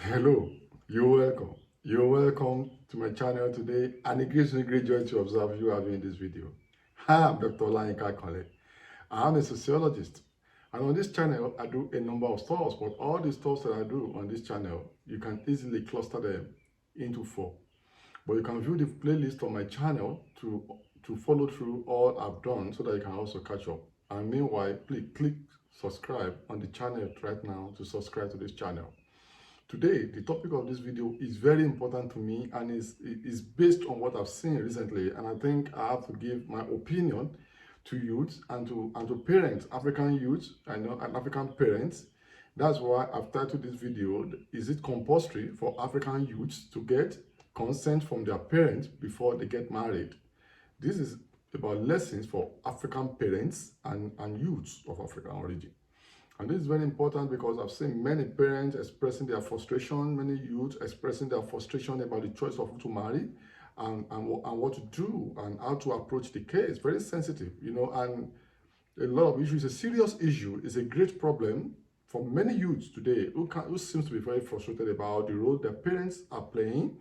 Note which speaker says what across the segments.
Speaker 1: Hello, you're welcome. You're welcome to my channel today, and it gives me great joy to observe you are doing this video. Hi, I'm Dr. Olayinka Kole. I'm a sociologist, and on this channel, I do a number of stores, but all the stores that I do on this channel, you can easily cluster them into 4. But you can view the playlist on my channel to follow through all I've done so that you can also catch up. And meanwhile, please click subscribe on the channel right now to subscribe to this channel. Today, the topic of this video is very important to me and is based on what I've seen recently, and I think I have to give my opinion to youth and to parents, African youth and African parents. That's why I've titled this video, is it compulsory for African youths to get consent from their parents before they get married? This is about lessons for African parents and youths of African origin. And this is very important because I've seen many parents expressing their frustration, many youths expressing their frustration about the choice of who to marry and what to do and how to approach the case. Very sensitive, and a lot of issues. It's a serious issue. It's a great problem for many youths today who seems to be very frustrated about the role their parents are playing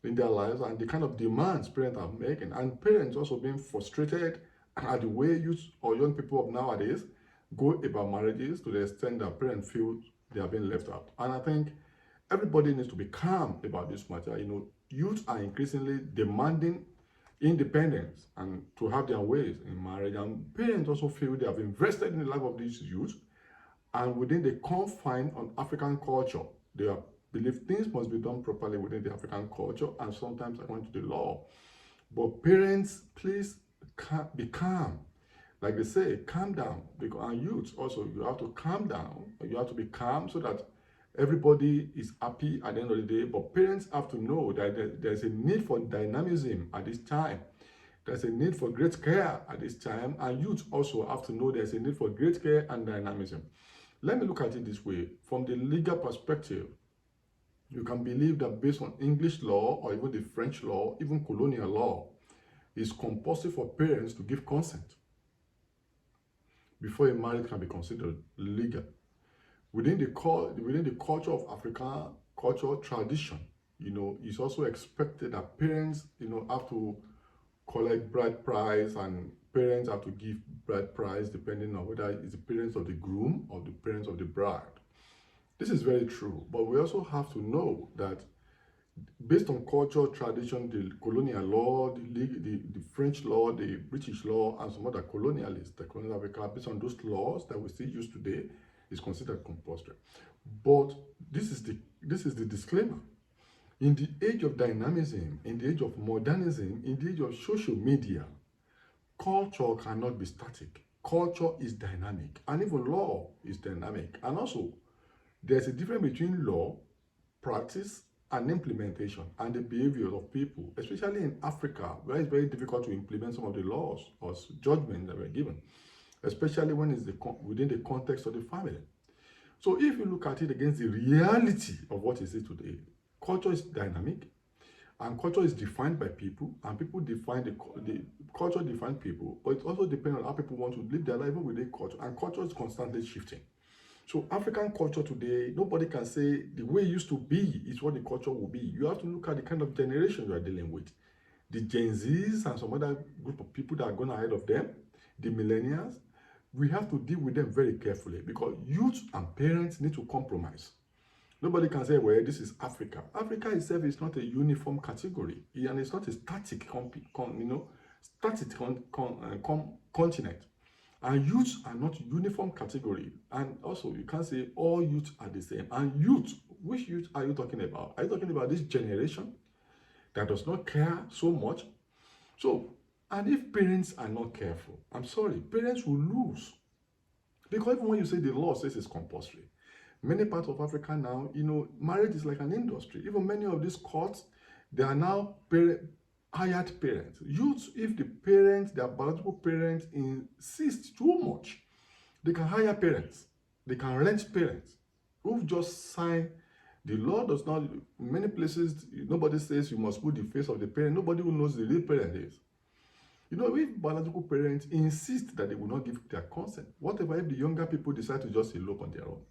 Speaker 1: in their lives and the kind of demands parents are making. And parents also being frustrated at the way youth or young people of nowadays go about marriages to the extent that parents feel they are being left out. And I think everybody needs to be calm about this matter. Youth are increasingly demanding independence and to have their ways in marriage. And parents also feel they have invested in the life of these youth. And within the confine of African culture, they believe things must be done properly within the African culture and sometimes according to the law. But parents, please be calm. Like they say, calm down. And youth also, you have to calm down. You have to be calm so that everybody is happy at the end of the day. But parents have to know that there's a need for dynamism at this time. There's a need for great care at this time. And youth also have to know there's a need for great care and dynamism. Let me look at it this way. From the legal perspective, you can believe that based on English law or even the French law, even colonial law, it's compulsory for parents to give consent before a marriage can be considered legal. Within the culture of Africa, cultural tradition, it's also expected that parents, have to collect bride price, and parents have to give bride price depending on whether it's the parents of the groom or the parents of the bride. This is very true, but we also have to know that based on cultural tradition, the colonial law, the French law, the British law, and some other colonialists, the colonial Africa, based on those laws that we still use today, is considered compulsory. But this is the disclaimer. In the age of dynamism, in the age of modernism, in the age of social media, culture cannot be static. Culture is dynamic, and even law is dynamic. And also, there's a difference between law, practice, and implementation and the behavior of people, especially in Africa, where it's very difficult to implement some of the laws or judgments that were given, especially when it's within the context of the family. So if you look at it against the reality of what is it today, culture is dynamic, and culture is defined by people, and people define the culture defines people, but it also depends on how people want to live their life within culture, and culture is constantly shifting. So African culture today, nobody can say the way it used to be is what the culture will be. You have to look at the kind of generation you are dealing with. The Gen Zs and some other group of people that are going ahead of them, the millennials, we have to deal with them very carefully because youth and parents need to compromise. Nobody can say, well, this is Africa. Africa itself is not a uniform category, and it's not a static, continent. And youths are not uniform category. And also, you can't say all youths are the same. And youth, which youth are you talking about? Are you talking about this generation that does not care so much? So, and if parents are not careful, I'm sorry, parents will lose. Because even when you say the law says it's compulsory, many parts of Africa now, marriage is like an industry. Even many of these courts, they are now hired parents. Youths, if the parents, their biological parents insist too much, they can hire parents. They can rent parents who've just signed. The law does not, in many places, nobody says you must put the face of the parent. Nobody who knows the real parent is. If biological parents insist that they will not give their consent, whatever if the younger people decide to just elope on their own?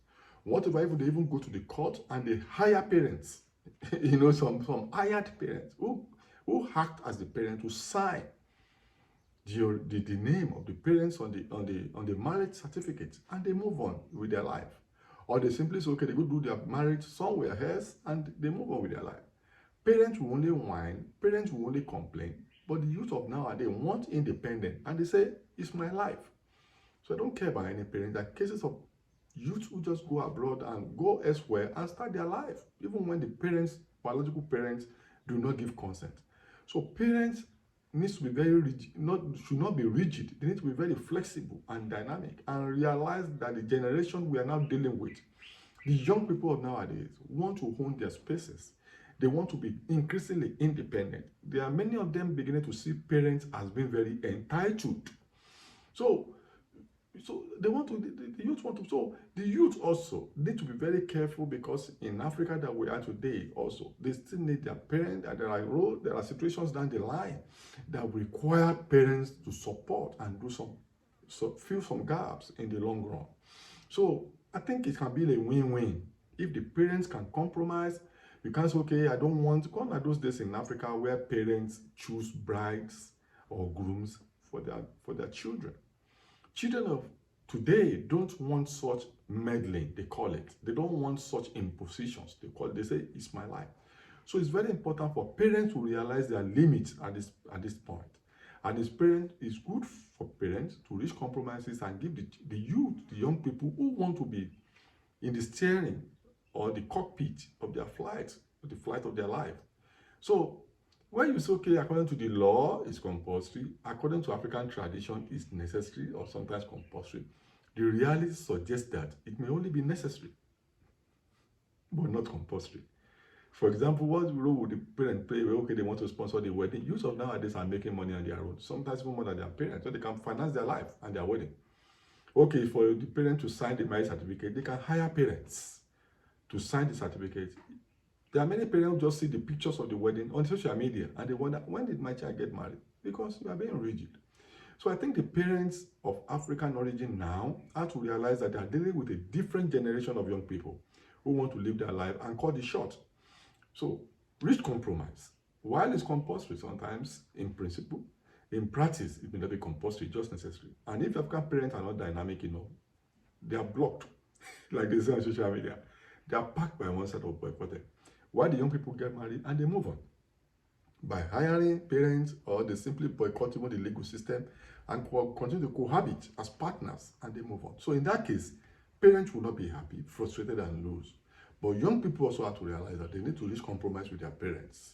Speaker 1: Whatever, if they even go to the court and they hire parents, some hired parents who act as the parent to sign the name of the parents on the marriage certificate, and they move on with their life. Or they simply say, okay, they go do their marriage somewhere else and they move on with their life. Parents will only whine, parents will only complain, but the youth of nowadays want independence and they say, it's my life. So I don't care about any parent. There are cases of youth who just go abroad and go elsewhere and start their life, even when the parents, biological parents, do not give consent. So parents needs to be very rigid, should not be rigid. They need to be very flexible and dynamic and realize that the generation we are now dealing with, the young people of nowadays, want to own their spaces. They want to be increasingly independent. There are many of them beginning to see parents as being very entitled. So they want to, the youth want to, so the youth also need to be very careful, because in Africa that we are today also, they still need their parents, and there are situations down the line that require parents to support and fill some gaps in the long run. So I think it can be a win-win if the parents can compromise. You can't say, okay, I don't want, gone are those days in Africa where parents choose brides or grooms for their children. Children of today don't want such meddling, they call it. They don't want such impositions, they say, it's my life. So it's very important for parents to realize their limits at this point. And as parents, it's good for parents to reach compromises and give the youth, the young people who want to be in the steering or the cockpit of their flight, the flight of their life. So when you say, okay, according to the law, it's compulsory, according to African tradition, it's necessary or sometimes compulsory, the reality suggests that it may only be necessary, but not compulsory. For example, what role would the parent play? Okay, they want to sponsor the wedding. Youth of nowadays are making money on their own, sometimes even more than their parents, so they can finance their life and their wedding. Okay, for the parent to sign the marriage certificate, they can hire parents to sign the certificate. There are many parents who just see the pictures of the wedding on social media and they wonder, when did my child get married? Because you are being rigid. So I think the parents of African origin now have to realize that they are dealing with a different generation of young people who want to live their life and call the shot. So reach compromise. While it's compulsory sometimes in principle, in practice it may not be compulsory, just necessary. And if African parents are not dynamic enough, they are blocked, like they say on social media. They are packed by one side of boycotted. Why the young people get married and they move on by hiring parents, or they simply boycott even the legal system and continue to cohabit as partners and they move on. So in that case, parents will not be happy, frustrated and lose. But young people also have to realize that they need to reach compromise with their parents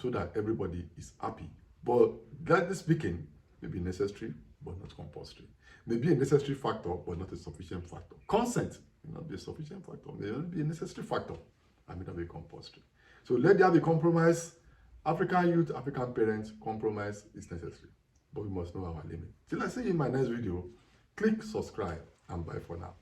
Speaker 1: so that everybody is happy. But gladly speaking, may be necessary but not compulsory. May be a necessary factor but not a sufficient factor. Consent may not be a sufficient factor, may only be a necessary factor and may not be compulsory. So let there be compromise. African youth, African parents, compromise is necessary, but we must know our limit. Till I see you in my next video, click subscribe and bye for now.